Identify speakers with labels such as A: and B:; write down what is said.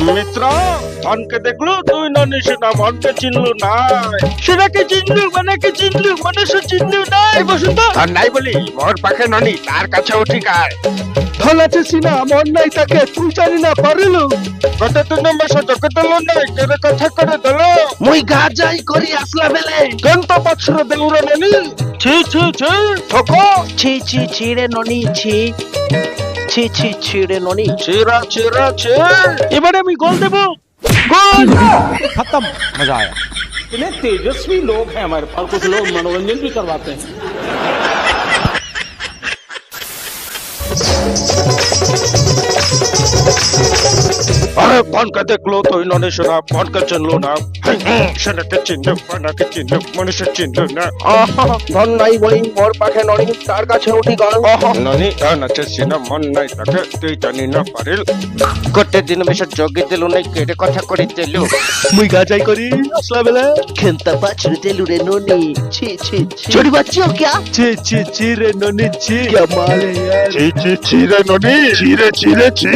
A: মিত্র ধনকে দেখলো তুই ননিস না মনকে চিনলু না সেটাকে চিনলু মানুষ চিনলু নাই বসন্ত আর নাই বলি মোর পাখে ননি তার কাছে উঠি কায় ধন আছে সিনা মন নাই তাকে তুই জানি না পারিলু কত তুই নম্বর সতর্ক দিল নাই কেরে কথা করে দিল মুই গা যাই করি আসলা বেলে গন্ত বছর দেউরে ননি ছি ছি ছি ঠকো
B: ছি ছি ছি রে ননি ছি ছি ছি ছি রে ননি
A: চিরা চিরা ছি এবারে আমি গোল দেব গোল
C: खत्म मजा आया
D: इतने तेजस्वी लोग हैं हमारे पास कुछ लोग मनोरंजन भी करवाते हैं
A: अरे धनके देखलो তুই ননিস না মনকে চিনলু না সেটাকে চিনলু মনকে চিনলু মানুষ চিনলু না
B: ধন নাই বলি মোর পাখে ননি তার কাছে উঠি গল
A: ননি ধন আছে সিনা মন নাই তাকে তুই জানি না পারিল গোটে দিন বেশ যোগী দিলু নাই কেটে কথা করে দিলু মুই গা যাই করি আসলা বেলে
B: খেলতা বাছুর দেলু রে ননি ছি ছি छोटी बच्ची हो क्या
A: ছি ছি ছি রে ননি ছি
B: क्या माल है यार
A: ছি ছি ছি রে ননি ছি রে ছি